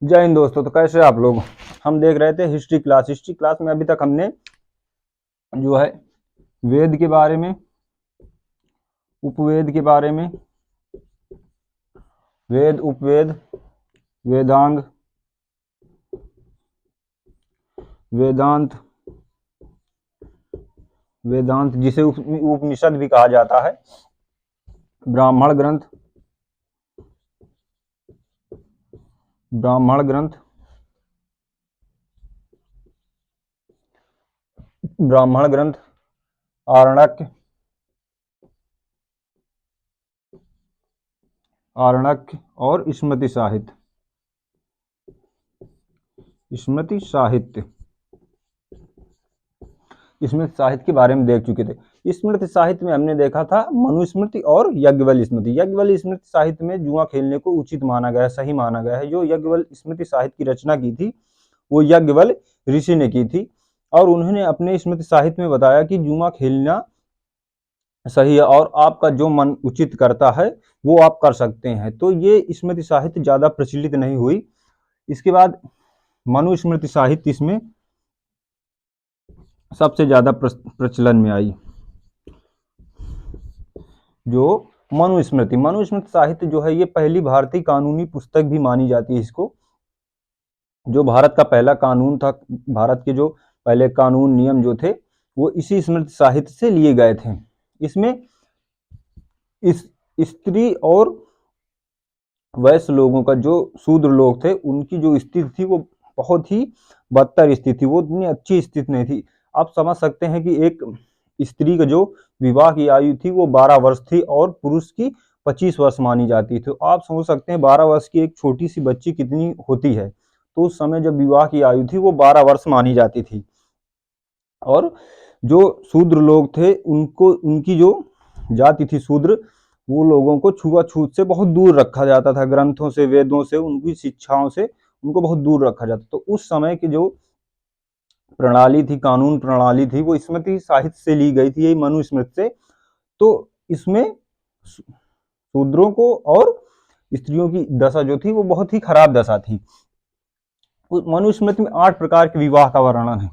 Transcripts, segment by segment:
जय हिंद दोस्तों। तो कैसे आप लोग। हम देख रहे थे हिस्ट्री क्लास में अभी तक हमने जो है वेद के बारे में, उपवेद के बारे में, वेद, उपवेद, वेदांग, वेदांत, वेदांत जिसे उपनिषद भी कहा जाता है, ब्राह्मण ग्रंथ, ब्राह्मण ग्रंथ, ब्राह्मण ग्रंथ, आरण्यक, आरण्यक और स्मृति साहित्य। स्मृति साहित्य, स्मृति साहित्य के बारे में देख चुके थे। स्मृति साहित्य में हमने देखा था मनुस्मृति और याज्ञवल्क्य स्मृति। याज्ञवल्क्य स्मृति साहित्य में जुआ खेलने को उचित माना गया है, सही माना गया है। जो याज्ञवल्क्य स्मृति साहित्य की रचना की थी वो याज्ञवल्क्य ऋषि ने की थी और उन्होंने अपने स्मृति साहित्य में बताया कि जुआ खेलना सही है और आपका जो मन उचित करता है वो आप कर सकते हैं। तो ये स्मृति साहित्य ज्यादा प्रचलित नहीं हुई। इसके बाद मनुस्मृति साहित्य इसमें सबसे ज्यादा प्रचलन में आई। जो मनुस्मृति साहित्य जो है ये पहली भारतीय कानूनी पुस्तक भी मानी जाती है इसको। जो भारत का पहला कानून था, भारत के जो पहले कानून नियम जो थे वो इसी स्मृति साहित्य से लिए गए थे। इसमें इस स्त्री और वैश्य लोगों का, जो शूद्र लोग थे, उनकी जो स्थिति थी वो बहुत ही बदतर स्थिति थी, वो इतनी अच्छी स्थिति नहीं थी। आप समझ सकते हैं कि एक स्त्री का जो विवाह की आयु थी वो 12 वर्ष थी और पुरुष की 25 वर्ष मानी जाती थी। आप समझ सकते हैं 12 वर्ष की एक छोटी सी बच्ची कितनी होती है। तो उस समय जब विवाह की आयु थी वो 12 वर्ष मानी जाती थी। और जो शूद्र लोग थे उनको, उनकी जो जाति थी शूद्र, वो लोगों को छुआछूत से बहुत दूर रखा जाता था। ग्रंथों से, वेदों से, उनकी शिक्षाओं से उनको बहुत दूर रखा जाता। तो उस समय की जो प्रणाली थी, कानून प्रणाली थी, वो स्मृति साहित्य से ली गई थी, यही मनुस्मृति से। तो इसमें शूद्रों को और स्त्रियों की दशा जो थी वो बहुत ही खराब दशा थी। मनुस्मृति में 8 प्रकार के विवाह का वर्णन है।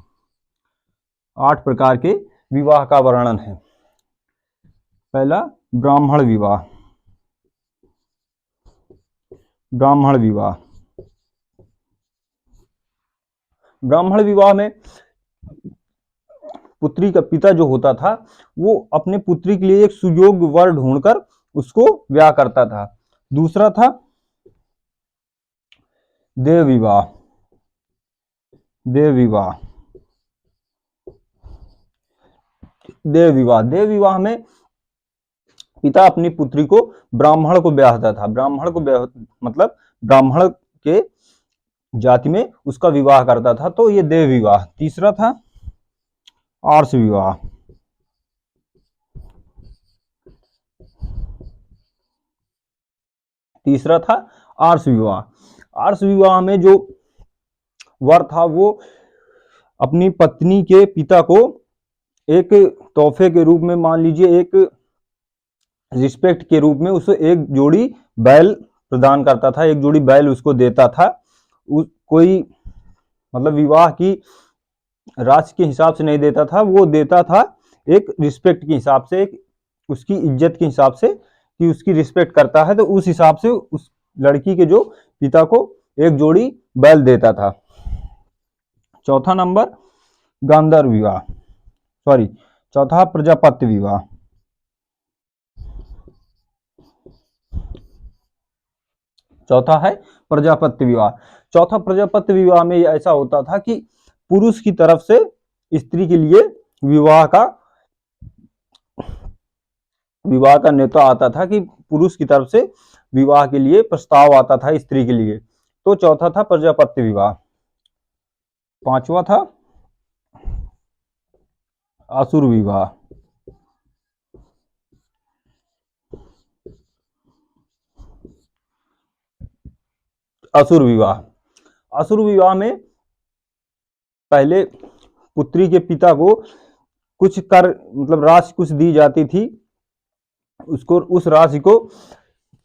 8 प्रकार के विवाह का वर्णन है। पहला ब्राह्मण विवाह। ब्राह्मण विवाह, ब्राह्मण विवाह में पुत्री का पिता जो होता था वो अपने पुत्री के लिए एक सुयोग्य वर ढूंढकर उसको ब्याह करता था। दूसरा था देव विवाह। देव विवाह, देव विवाह, देव विवाह में पिता अपनी पुत्री को ब्राह्मण को ब्याहता था। ब्राह्मण को मतलब ब्राह्मण के जाति में उसका विवाह करता था, तो ये देव विवाह। तीसरा था आर्ष विवाह। तीसरा था आर्ष विवाह। आर्ष विवाह में जो वर था वो अपनी पत्नी के पिता को एक तोहफे के रूप में, मान लीजिए एक रिस्पेक्ट के रूप में, उसे एक जोड़ी बैल प्रदान करता था, एक जोड़ी बैल उसको देता था। कोई मतलब विवाह की राशि के हिसाब से नहीं देता था, वो देता था एक रिस्पेक्ट के हिसाब से, एक उसकी इज्जत के हिसाब से कि उसकी रिस्पेक्ट करता है, तो उस हिसाब से उस लड़की के जो पिता को एक जोड़ी बैल देता था। चौथा नंबर गांधर्व विवाह, सॉरी, चौथा प्रजापत्य विवाह। चौथा है प्रजापत्य विवाह। चौथा प्रजापत्य विवाह में ऐसा होता था कि पुरुष की तरफ से स्त्री के लिए विवाह का नेता आता था, कि पुरुष की तरफ से विवाह के लिए प्रस्ताव आता था स्त्री के लिए। तो चौथा था प्रजापत्य विवाह। पांचवा था असुर विवाह। असुर विवाह, असुर विवाह में पहले पुत्री के पिता को कुछ कर, मतलब राशि कुछ दी जाती थी, उसको, उस राशि को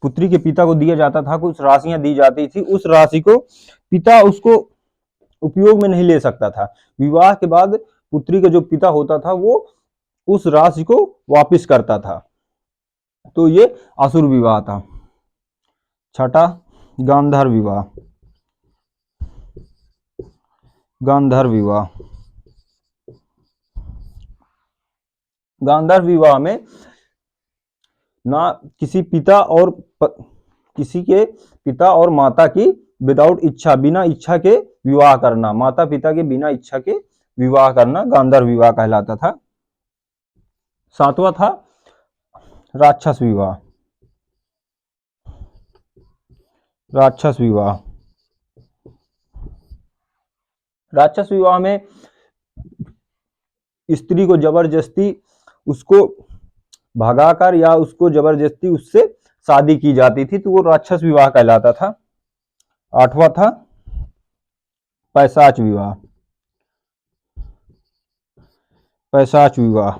पुत्री के पिता को दिया जाता था, कुछ राशियां दी जाती थी, उस राशि को पिता उसको उपयोग में नहीं ले सकता था। विवाह के बाद पुत्री का जो पिता होता था वो उस राशि को वापस करता था। तो ये असुर विवाह था। छठा, गांधार विवाह। गांधार विवाह, गांधार विवाह में ना किसी पिता और किसी के पिता और माता की विदाउट इच्छा, बिना इच्छा के विवाह करना, माता पिता के बिना इच्छा के विवाह करना गांधार विवाह कहलाता था। सातवां था राक्षस विवाह। राक्षस विवाह, राक्षस विवाह में स्त्री को जबरदस्ती उसको भगाकर या उसको जबरदस्ती उससे शादी की जाती थी, तो वो राक्षस विवाह कहलाता था। आठवां था पैशाच विवाह। पैशाच विवाह,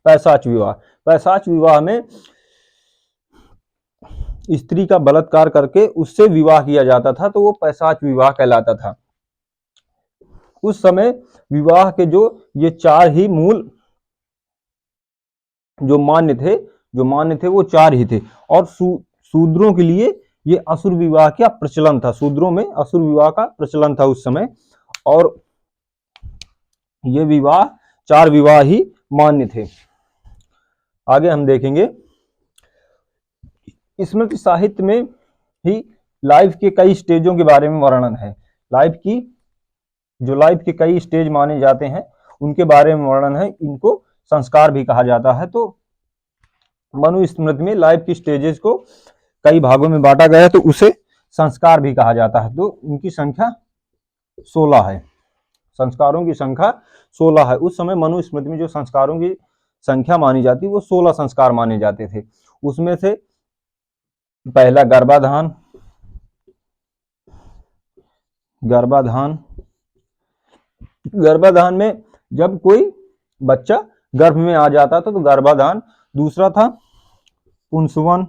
पैशाच विवाह, पैशाच विवाह में स्त्री का बलात्कार करके उससे विवाह किया जाता था, तो वो पैशाच विवाह कहलाता था। उस समय विवाह के जो ये चार ही मूल जो मान्य थे वो चार ही थे। और शूद्रों के लिए ये असुर विवाह का प्रचलन था, शूद्रों में असुर विवाह का प्रचलन था उस समय। और ये विवाह, चार विवाह ही मान्य थे। आगे हम देखेंगे स्मृति साहित्य में ही लाइफ के कई स्टेजों के बारे में वर्णन है। लाइफ के कई स्टेज माने जाते हैं उनके बारे में वर्णन है। इनको संस्कार भी कहा जाता है। तो मनुस्मृति में लाइफ की स्टेजेस को कई भागों में बांटा गया है, तो उसे संस्कार भी कहा जाता है। तो उनकी संख्या 16 है। संस्कारों की संख्या 16 है। उस समय मनुस्मृति में जो संस्कारों की संख्या मानी जाती वो 16 संस्कार माने जाते थे। उसमें से पहला गर्भाधान। गर्भाधान, गर्भाधान में जब कोई बच्चा गर्भ में आ जाता था तो गर्भाधान। दूसरा था पुंसवन।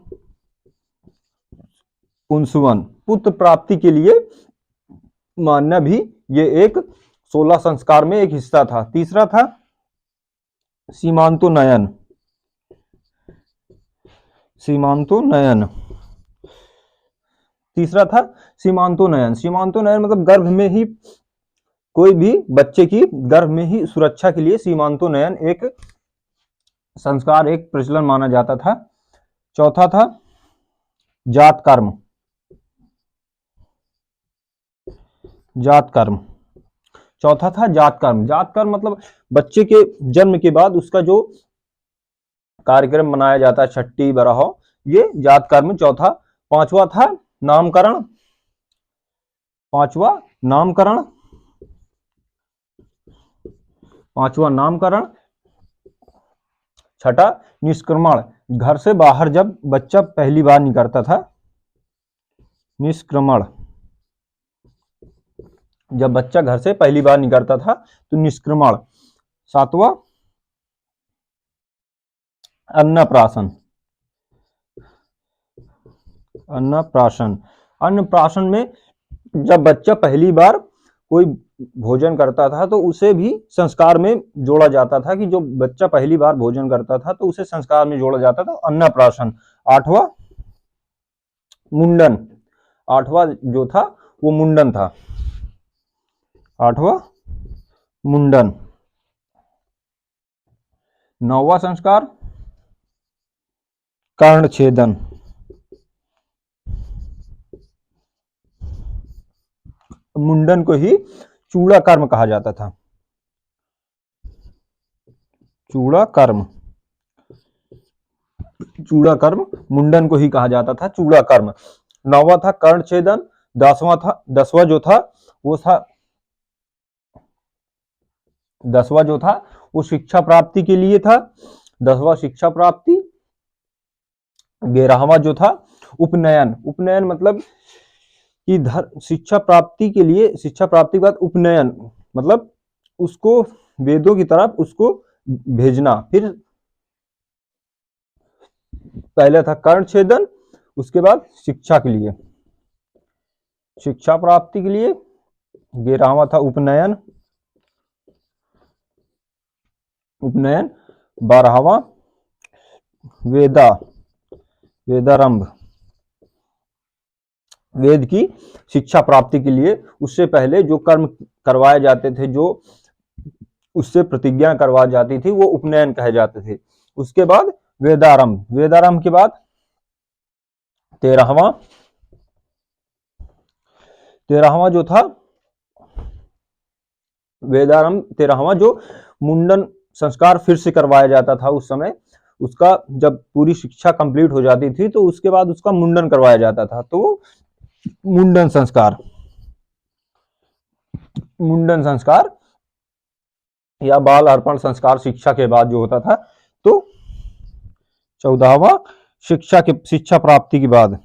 पुंसवन पुत्र प्राप्ति के लिए मानना भी ये एक 16 संस्कार में एक हिस्सा था। तीसरा था सीमांतोन्नयन। सीमांतोन्नयन, तीसरा था सीमांतोन्नयन। सीमांतोन्नयन मतलब गर्भ में ही कोई भी बच्चे की गर्भ में ही सुरक्षा के लिए सीमांतोन्नयन एक संस्कार, एक प्रचलन माना जाता था। चौथा था जात कर्म। जात कर्म, चौथा था जात कर्म। जात कर्म मतलब बच्चे के जन्म के बाद उसका जो कार्यक्रम मनाया जाता है, छठी बरह, ये जात कर्म चौथा। पांचवा था नामकरण। पांचवा नामकरण। पांचवा नामकरण। छठा निष्क्रमण, घर से बाहर जब बच्चा पहली बार निकलता था, निष्क्रमण, जब बच्चा घर से पहली बार निकलता था तो निष्क्रमण। सातवां अन्नप्राशन। अन्नप्राशन, अन्नप्राशन में जब बच्चा पहली बार कोई भोजन करता था तो उसे भी संस्कार में जोड़ा जाता था, कि जो बच्चा पहली बार भोजन करता था तो उसे संस्कार में जोड़ा जाता था, अन्नप्राशन। आठवां मुंडन। आठवां जो था वो मुंडन था। आठवां मुंडन। नौवां संस्कार कर्णछेदन। मुंडन को ही चूड़ा कर्म कहा जाता था। चूड़ा कर्म, चूड़ा कर्म मुंडन को ही कहा जाता था, चूड़ा कर्म। नौवां था कर्णछेदन। दसवां जो था वो शिक्षा प्राप्ति के लिए था। 10वां शिक्षा प्राप्ति। 11वां जो था उपनयन। उपनयन मतलब कि शिक्षा प्राप्ति के लिए, शिक्षा प्राप्ति के बाद उपनयन मतलब उसको वेदों की तरफ उसको भेजना। फिर पहले था कर्ण छेदन, उसके बाद शिक्षा के लिए, शिक्षा प्राप्ति के लिए। 11वां था उपनयन, उपनयन। 12वां वेदारंभ, वेद की शिक्षा प्राप्ति के लिए। उससे पहले जो कर्म करवाए जाते थे, जो उससे प्रतिज्ञा करवाई जाती थी, वो उपनयन कहे जाते थे। उसके बाद वेदारंभ, वेदारंभ के बाद 13वां, 13वां जो था वेदारंभ, 13वां जो मुंडन संस्कार फिर से करवाया जाता था उस समय। उसका जब पूरी शिक्षा कंप्लीट हो जाती थी तो उसके बाद उसका मुंडन करवाया जाता था, तो मुंडन संस्कार, मुंडन संस्कार या बाल अर्पण संस्कार शिक्षा के बाद जो होता था। तो 14वां शिक्षा प्राप्ति के बाद,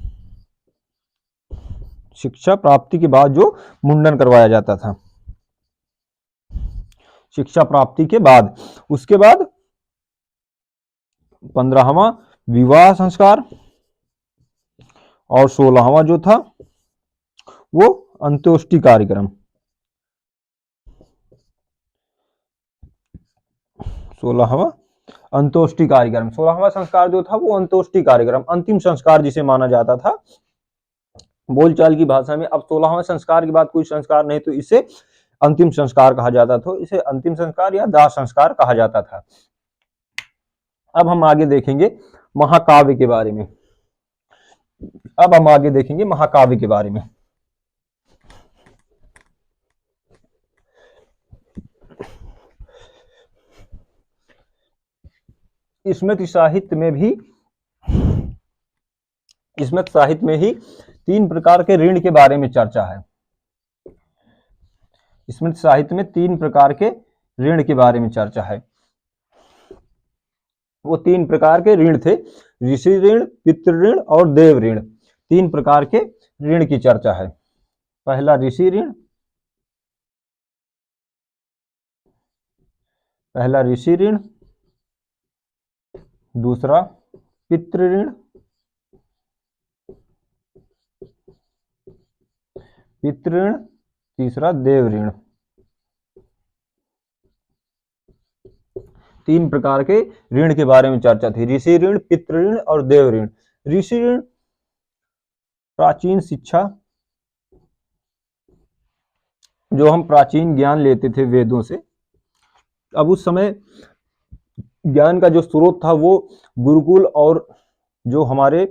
शिक्षा प्राप्ति के बाद जो मुंडन करवाया जाता था, शिक्षा प्राप्ति के बाद। उसके बाद 15वां विवाह संस्कार, और 16वां जो था वो अंत्येष्टि कार्यक्रम, 16वां अंत्येष्टि कार्यक्रम। 16वां संस्कार जो था वो अंत्येष्टि कार्यक्रम, अंतिम संस्कार जिसे माना जाता था बोलचाल की भाषा में। अब 16वां संस्कार के बाद कोई संस्कार नहीं, तो इसे अंतिम संस्कार कहा जाता था, इसे अंतिम संस्कार या दाह संस्कार कहा जाता था। अब हम आगे देखेंगे महाकाव्य के बारे में, अब हम आगे देखेंगे महाकाव्य के बारे में। स्मृति साहित्य में भी, स्मृति साहित्य में ही 3 प्रकार के ऋण के बारे में चर्चा है। स्मृति साहित्य में 3 प्रकार के ऋण के बारे में चर्चा है। वो 3 प्रकार के ऋण थे, ऋषि ऋण, पितृ ऋण और देव ऋण। 3 प्रकार के ऋण की चर्चा है। पहला ऋषि ऋण, पहला ऋषि ऋण, दूसरा पितृ ऋण, पितृ ऋण, तीसरा देव ऋण। 3 प्रकार के ऋण के बारे में चर्चा थी, ऋषि ऋण, पितृ ऋण और देव ऋण। ऋषि ऋण प्राचीन शिक्षा, जो हम प्राचीन ज्ञान लेते थे वेदों से। अब उस समय ज्ञान का जो स्रोत था वो गुरुकुल, और जो हमारे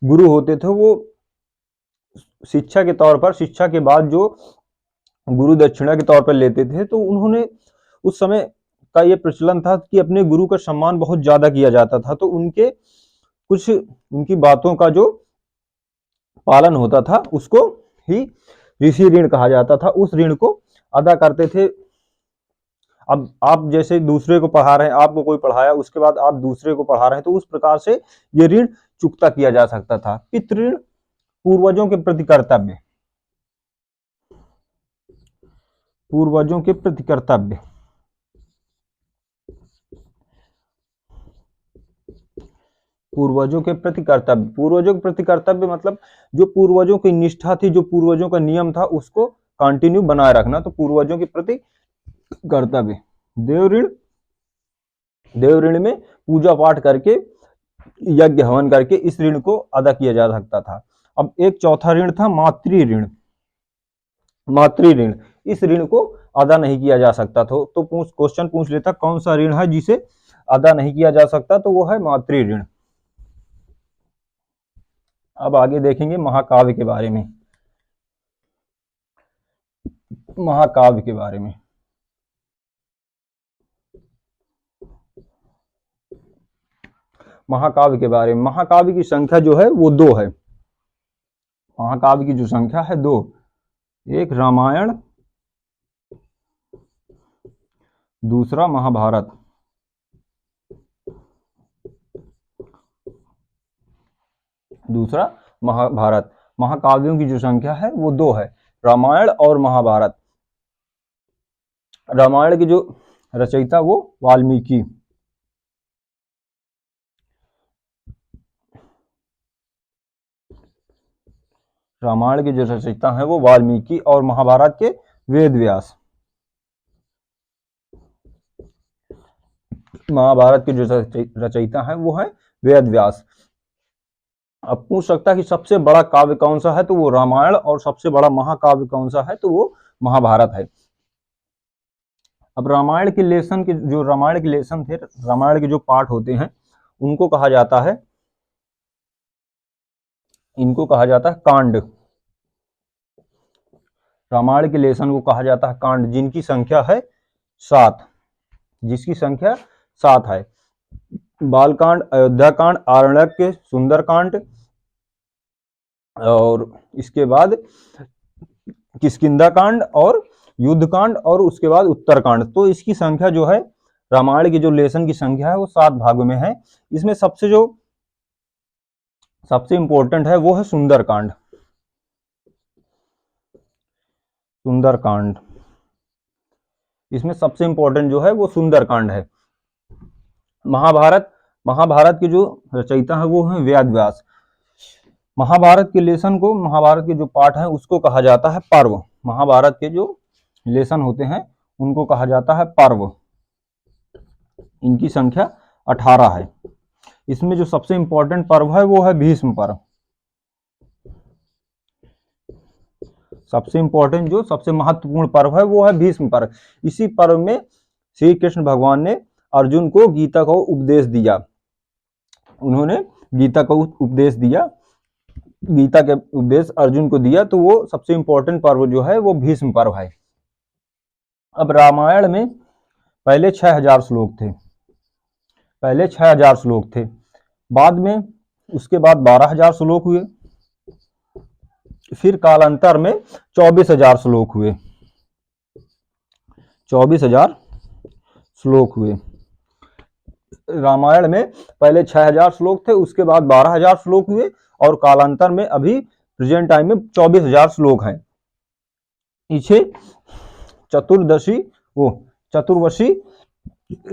गुरु होते थे वो शिक्षा के तौर पर, शिक्षा के बाद जो गुरु दक्षिणा के तौर पर लेते थे। तो उन्होंने, उस समय का ये प्रचलन था कि अपने गुरु का सम्मान बहुत ज्यादा किया जाता था, तो उनके कुछ, उनकी बातों का जो पालन होता था उसको ही ऋषि ऋण कहा जाता था। उस ऋण को अदा करते थे। अब आप जैसे दूसरे को पढ़ा रहे हैं, आपको कोई पढ़ाया, उसके बाद आप दूसरे को पढ़ा रहे हैं, तो उस प्रकार से ये ऋण चुकता किया जा सकता था। पितृ ऋण पूर्वजों के प्रति कर्तव्य, पूर्वजों के प्रति कर्तव्य, पूर्वजों के प्रति कर्तव्य, पूर्वजों के प्रति कर्तव्य मतलब जो पूर्वजों की निष्ठा थी, जो पूर्वजों का नियम था, उसको कंटिन्यू बनाए रखना, तो पूर्वजों के प्रति कर्तव्य। देव ऋण, देव ऋण में पूजा पाठ करके, यज्ञ हवन करके इस ऋण को अदा किया जा सकता था। अब एक चौथा ऋण था मातृ ऋण, मातृ ऋण। इस ऋण को अदा नहीं किया जा सकता था, तो क्वेश्चन पूछ लेता कौन सा ऋण है जिसे अदा नहीं किया जा सकता, तो वो है मातृ ऋण। अब आगे देखेंगे महाकाव्य के बारे में, महाकाव्य के बारे में। महाकाव्य के बारे में, महाकाव्य की संख्या जो है वो 2 है। महाकाव्य की जो संख्या है 2, एक रामायण, दूसरा महाभारत। दूसरा महाभारत। महाकाव्यों की जो संख्या है वो 2 है, रामायण और महाभारत। रामायण की जो रचयिता वो वाल्मीकि, रामायण के जो रचयिता हैं वो वाल्मीकि और महाभारत के वेद व्यास। महाभारत के जो रचयिता हैं वो है वेद व्यास। अब पूछ सकता है कि सबसे बड़ा काव्य कौन सा है, तो वो रामायण, और सबसे बड़ा महाकाव्य कौन सा है, तो वो महाभारत है। अब रामायण के लेसन थे, रामायण के जो पाठ होते हैं उनको कहा जाता है, इनको कहा जाता है कांड। रामायण के लेसन को कहा जाता है कांड, जिनकी संख्या है 7, जिसकी संख्या 7 है। बालकांड, अयोध्याकांड, आरण्यक, सुंदरकांड, और इसके बाद किष्किंधा कांड और युद्धकांड, और उसके बाद उत्तरकांड। तो इसकी संख्या जो है, रामायण की जो लेसन की संख्या है वो 7 भागों में है। इसमें सबसे इंपॉर्टेंट है वो है सुंदरकांड। सुंदरकांड, इसमें सबसे इंपॉर्टेंट जो है वो सुंदरकांड है। महाभारत के जो रचयिता है वो है वेद व्यास। महाभारत के लेसन को, महाभारत के जो पाठ है उसको कहा जाता है पर्व। महाभारत के जो लेसन होते हैं उनको कहा जाता है पर्व। इनकी संख्या 18 है। इसमें जो सबसे इंपॉर्टेंट पर्व है वो है भीष्म पर्व। सबसे इंपॉर्टेंट जो सबसे महत्वपूर्ण पर्व है वो है भीष्म पर्व। इसी पर्व में श्री कृष्ण भगवान ने अर्जुन को गीता का उपदेश दिया। उन्होंने गीता का उपदेश दिया, गीता के उपदेश अर्जुन को दिया। तो वो सबसे इंपॉर्टेंट पर्व जो है वो भीष्म पर्व है। अब रामायण में पहले 6000 श्लोक थे, पहले 6000 श्लोक थे, बाद में उसके बाद 12000 श्लोक हुए, फिर कालांतर में 24000 श्लोक हुए, 24000 श्लोक हुए। रामायण में पहले 6000 श्लोक थे, उसके बाद 12000 श्लोक हुए, और कालांतर में अभी प्रेजेंट टाइम में 24000 श्लोक हैं। इसे चतुर्वशी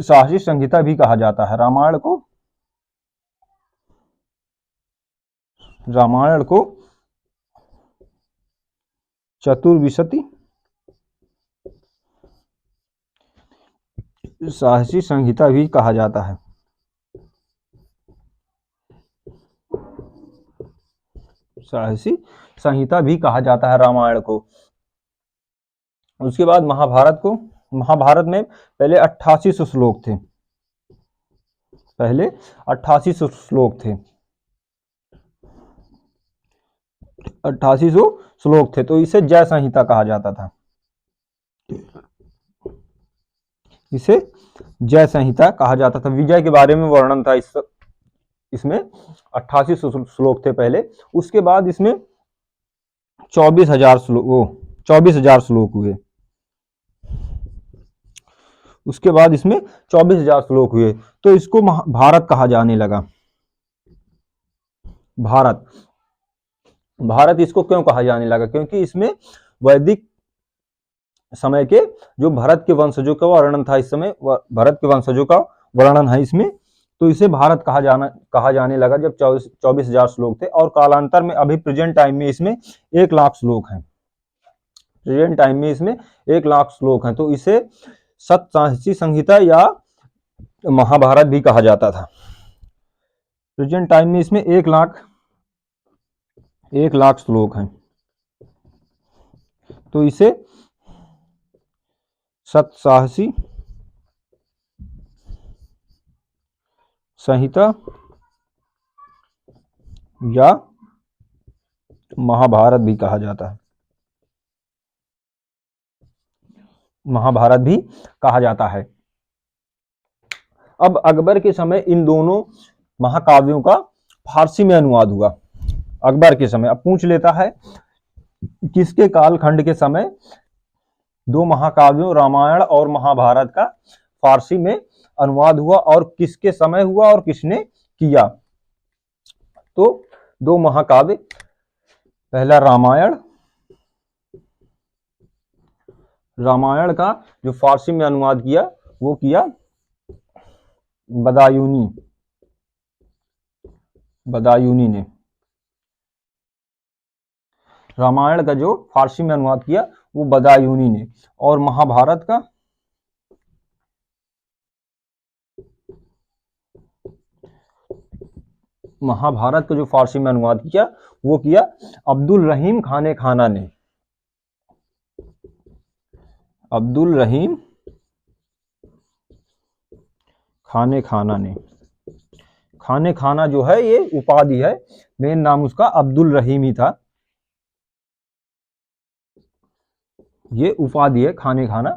साहसी संहिता भी कहा जाता है। रामायण को चतुर्विशति साहसी संहिता भी कहा जाता है। साहसी संहिता भी कहा जाता है रामायण को। उसके बाद महाभारत में पहले 8800 श्लोक थे, पहले 8800 श्लोक थे, 8800 श्लोक थे। तो इसे जय संहिता कहा जाता था, इसे जय संहिता कहा जाता था। विजय के बारे में वर्णन था इसमें 8800 श्लोक थे पहले। उसके बाद इसमें 24000 श्लोक हुए। उसके बाद इसमें 24000 श्लोक हुए, तो इसको भारत कहा जाने लगा। भारत इसको क्यों कहा जाने लगा? क्योंकि इसमें वैदिक समय के जो भरत के वंशजों का वर्णन था। इस समय भरत के वंशजों का वर्णन है इसमें, तो इसे भारत कहा जाने लगा जब 24000 श्लोक थे। और कालांतर में अभी प्रेजेंट टाइम में इसमें 1 लाख श्लोक हैं, प्रेजेंट टाइम में इसमें 1 लाख श्लोक हैं। तो इसे सप्तसाहसी संहिता या महाभारत भी कहा जाता था। प्रेजेंट टाइम में इसमें 1 लाख श्लोक हैं, तो इसे सप्तसाहसी संहिता या महाभारत भी कहा जाता है। महाभारत भी कहा जाता है। अब अकबर के समय इन दोनों महाकाव्यों का फारसी में अनुवाद हुआ। अकबर के समय, अब पूछ लेता है किसके कालखंड के समय 2 महाकाव्यों रामायण और महाभारत का फारसी में अनुवाद हुआ, और किसके समय हुआ और किसने किया? तो 2 महाकाव्य, पहला रामायण का जो फारसी में अनुवाद किया वो किया बदायूनी ने। रामायण का जो फारसी में अनुवाद किया वो बदायूनी ने, और महाभारत का जो फारसी में अनुवाद किया वो किया अब्दुल रहीम खाने खाना ने। अब्दुल रहीम खाने खाना ने। खाने खाना जो है ये उपाधि है, मेन नाम उसका अब्दुल रहीम ही था, ये उपाधि है खाने खाना।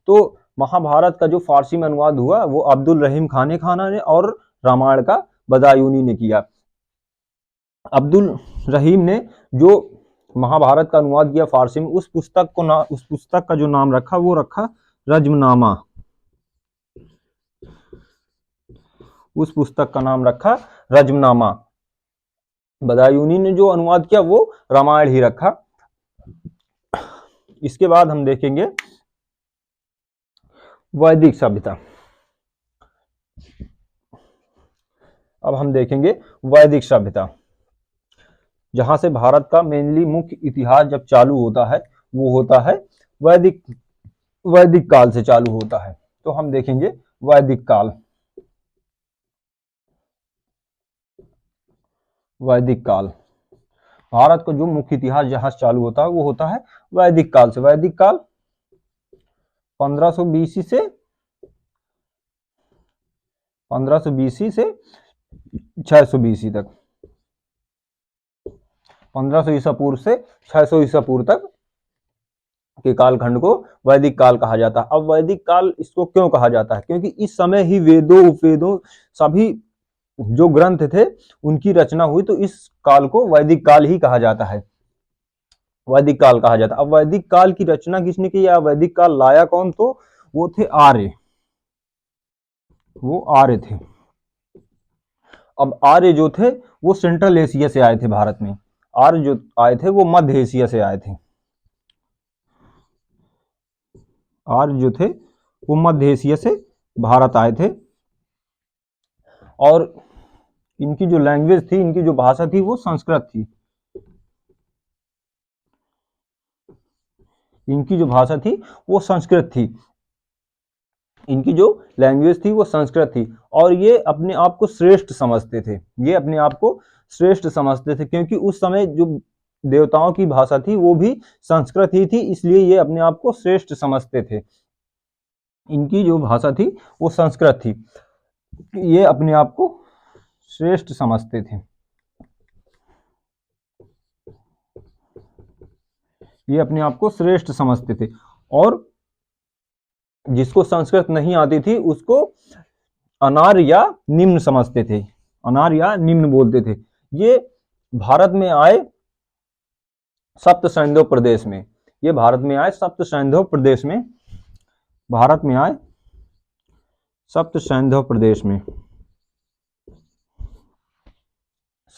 तो महाभारत का जो फारसी में अनुवाद हुआ वो अब्दुल रहीम खाने खाना ने, और रामायण का बदायूनी ने किया। अब्दुल रहीम ने जो महाभारत का अनुवाद किया फारसी में, उस पुस्तक का जो नाम रखा वो रखा रज्मनामा। उस पुस्तक का नाम रखा रज्मनामा। बदायूनी ने जो अनुवाद किया वो रामायण ही रखा। इसके बाद हम देखेंगे वैदिक सभ्यता। अब हम देखेंगे वैदिक सभ्यता, जहां से भारत का मेनली मुख्य इतिहास जब चालू होता है वो होता है वैदिक काल से चालू होता है। तो हम देखेंगे वैदिक काल। वैदिक काल, भारत का जो मुख्य इतिहास जहां से चालू होता है वो होता है वैदिक काल से। वैदिक काल 1500 BC से 600 BC तक, 1500 ईसा पूर्व से 600 ईसा पूर्व तक के कालखंड को वैदिक काल कहा जाता है। अब वैदिक काल इसको क्यों कहा जाता है? क्योंकि इस समय ही वेदों उपवेदों सभी जो ग्रंथ थे उनकी रचना हुई, तो इस काल को वैदिक काल ही कहा जाता है, वैदिक काल कहा जाता है। अब वैदिक काल की रचना किसने की या वैदिक काल लाया कौन? तो वो थे आर्य, वो आर्य थे। अब आर्य जो थे वो सेंट्रल एशिया से आए थे भारत में। आर्य जो आए थे वो मध्य एशिया से आए थे। आर्य जो थे वो मध्य एशिया से भारत आए थे, और इनकी जो लैंग्वेज थी, इनकी जो भाषा थी वो संस्कृत थी। इनकी जो भाषा थी वो संस्कृत थी, इनकी जो लैंग्वेज थी वो संस्कृत थी। और ये अपने आप को श्रेष्ठ समझते थे, ये अपने आप को श्रेष्ठ समझते थे, क्योंकि उस समय जो देवताओं की भाषा थी वो भी संस्कृत ही थी, इसलिए ये अपने आप को श्रेष्ठ समझते थे। इनकी जो भाषा थी वो संस्कृत थी, ये अपने आप को श्रेष्ठ समझते थे, ये अपने आप को श्रेष्ठ समझते थे। और जिसको संस्कृत नहीं आती थी उसको अनार्य या निम्न समझते थे, अनार्य या निम्न बोलते थे। ये भारत में आए सप्त सैंधव प्रदेश में, ये भारत में आए सप्त सैंधव प्रदेश में, भारत में आए सप्त सैंधव प्रदेश में,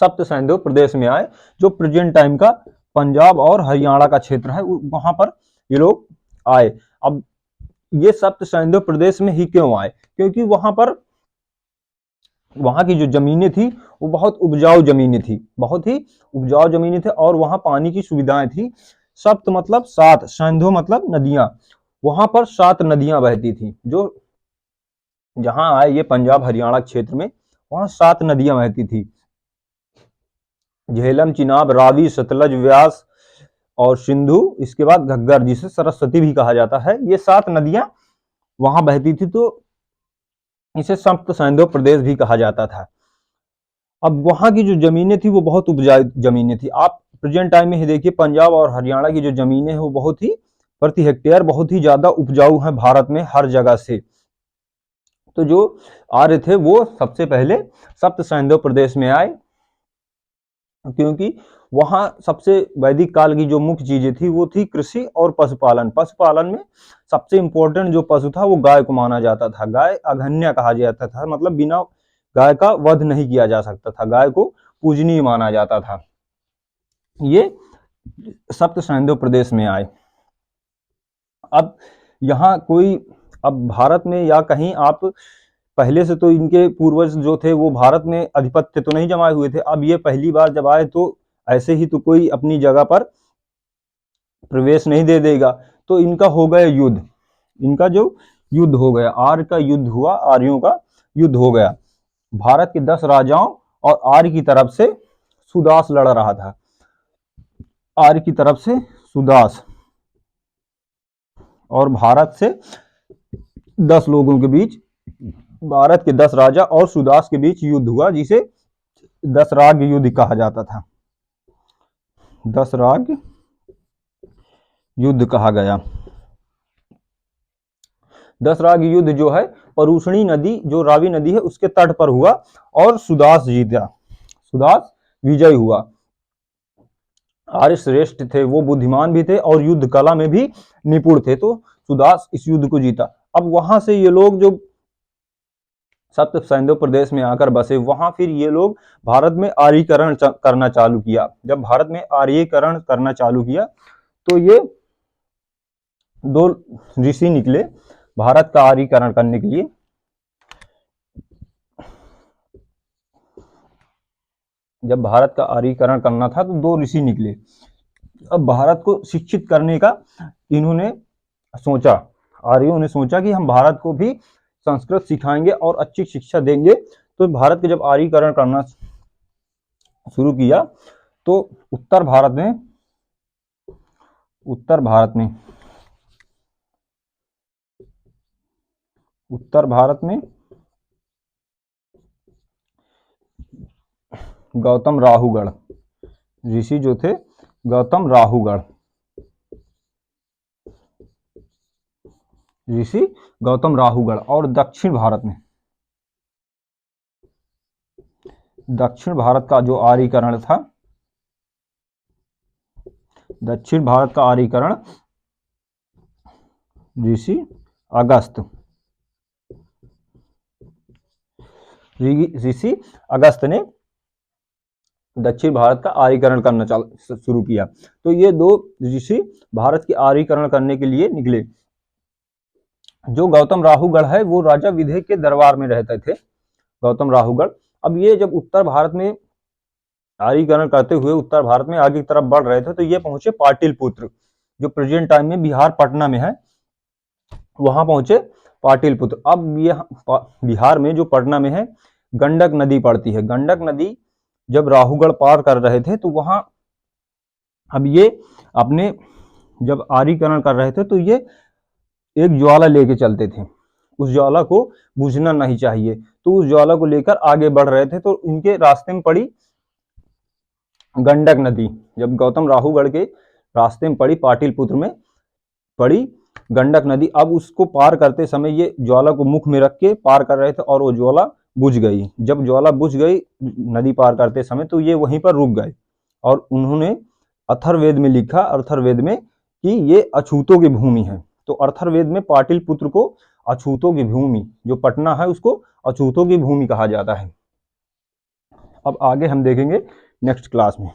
सप्त सैंधव प्रदेश में आए, जो प्रेजेंट टाइम का पंजाब और हरियाणा का क्षेत्र है, वहां पर ये लोग आए। अब ये सप्त सैंधव प्रदेश में ही क्यों आए? क्योंकि वहां पर वहां की जो जमीनें थी वो बहुत उपजाऊ जमीनें थी, बहुत ही उपजाऊ जमीनें थी, और वहां पानी की सुविधाएं थी। सप्त मतलब 7, सैंधव मतलब नदियां, वहां पर 7 नदियां बहती थी। जो जहां आए ये पंजाब हरियाणा क्षेत्र में, वहां 7 नदियां बहती थी, झेलम, चिनाब, रावी, सतलज, व्यास और सिंधु, इसके बाद घग्गर जिसे सरस्वती भी कहा जाता है। ये 7 नदियां वहां बहती थी, तो इसे सप्त सैंधव प्रदेश भी कहा जाता था। अब वहां की जो जमीनें थी वो बहुत उपजाऊ जमीनें थी। आप प्रेजेंट टाइम में ही देखिए पंजाब और हरियाणा की जो जमीनें हैं वो बहुत ही प्रति हेक्टेयर बहुत ही ज्यादा उपजाऊ हैं भारत में हर जगह से। तो जो आर्य थे वो सबसे पहले सप्त सैंधव प्रदेश में आए, क्योंकि वहां सबसे वैदिक काल की जो मुख्य चीजें थी वो थी कृषि और पशुपालन। पशुपालन में सबसे इंपॉर्टेंट जो पशु था वो गाय को माना जाता था। गाय अघन्य कहा जाता था, मतलब बिना गाय का वध नहीं किया जा सकता था, गाय को पूजनीय माना जाता था। ये सप्त सैंधव प्रदेश में आए। अब यहाँ कोई, अब भारत में या कहीं आप पहले से तो इनके पूर्वज जो थे वो भारत में आधिपत्य तो नहीं जमाए हुए थे। अब ये पहली बार जब आए तो ऐसे ही तो कोई अपनी जगह पर प्रवेश नहीं दे देगा। तो इनका हो गया युद्ध, इनका जो युद्ध हो गया, आर्य का युद्ध हुआ, आर्यों का युद्ध हो गया। भारत के 10 राजाओं और आर्य की तरफ से सुदास लड़ रहा था। आर्य की तरफ से सुदास और भारत से 10 लोगों के बीच, भारत के 10 राजा और सुदास के बीच युद्ध हुआ, जिसे 10 राग युद्ध कहा जाता था। 10 राग युद्ध कहा गया। 10 राग युद्ध जो है परुष्णी नदी, जो रावी नदी है, उसके तट पर हुआ और सुदास जीता, सुदास विजय हुआ। आर्य श्रेष्ठ थे, वो बुद्धिमान भी थे और युद्ध कला में भी निपुण थे, तो सुदास इस युद्ध को जीता। अब वहां से ये लोग जो सप्त सैंधव प्रदेश में आकर बसे, वहां फिर ये लोग भारत में आर्यीकरण करना चालू किया। जब भारत में आर्यीकरण करना चालू किया तो ये 2 ऋषि निकले भारत का आर्यीकरण करने के लिए। जब भारत का आर्यीकरण करना था तो 2 ऋषि निकले। अब भारत को शिक्षित करने का इन्होंने सोचा, आर्यों ने सोचा कि हम भारत को भी संस्कृत सिखाएंगे और अच्छी शिक्षा देंगे। तो भारत के जब आर्यीकरण करना शुरू किया तो उत्तर भारत में गौतम राहुगढ़ ऋषि जो थे, गौतम राहुगढ़ ऋषि गौतम राहुगढ़, और दक्षिण भारत का जो आर्यीकरण था, दक्षिण भारत का आर्यीकरण ऋषि अगस्त ने दक्षिण भारत का आर्यीकरण करना शुरू किया। तो ये 2 ऋषि भारत के आर्यीकरण करने के लिए निकले। जो गौतम राहुगढ़ है वो राजा विदेह के दरबार में रहते थे, गौतम राहुगढ़। अब ये जब उत्तर भारत में आर्यीकरण करते हुए उत्तर भारत में आगे की तरफ बढ़ रहे थे तो ये पहुंचे पाटलिपुत्र, जो प्रेजेंट टाइम में बिहार पटना में है, वहां पहुंचे पाटलिपुत्र। अब ये बिहार में जो पटना में है गंडक नदी पड़ती है। गंडक नदी जब राहुगढ़ पार कर रहे थे तो वहां, अब ये अपने जब आर्यीकरण कर रहे थे तो ये एक ज्वाला लेके चलते थे, उस ज्वाला को बुझना नहीं चाहिए, तो उस ज्वाला को लेकर आगे बढ़ रहे थे। तो इनके रास्ते में पड़ी गंडक नदी। जब गौतम राहुगढ़ के रास्ते में पड़ी, पाटलिपुत्र में पड़ी गंडक नदी, अब उसको पार करते समय ये ज्वाला को मुख में रख के पार कर रहे थे और वो ज्वाला बुझ गई। जब ज्वाला बुझ गई नदी पार करते समय तो ये वहीं पर रुक गए और उन्होंने अथर्ववेद में लिखा, अथर्ववेद में, कि ये अछूतों की भूमि है। तो अथर्ववेद में पाटलिपुत्र को अछूतों की भूमि, जो पटना है उसको अछूतों की भूमि कहा जाता है। अब आगे हम देखेंगे नेक्स्ट क्लास में।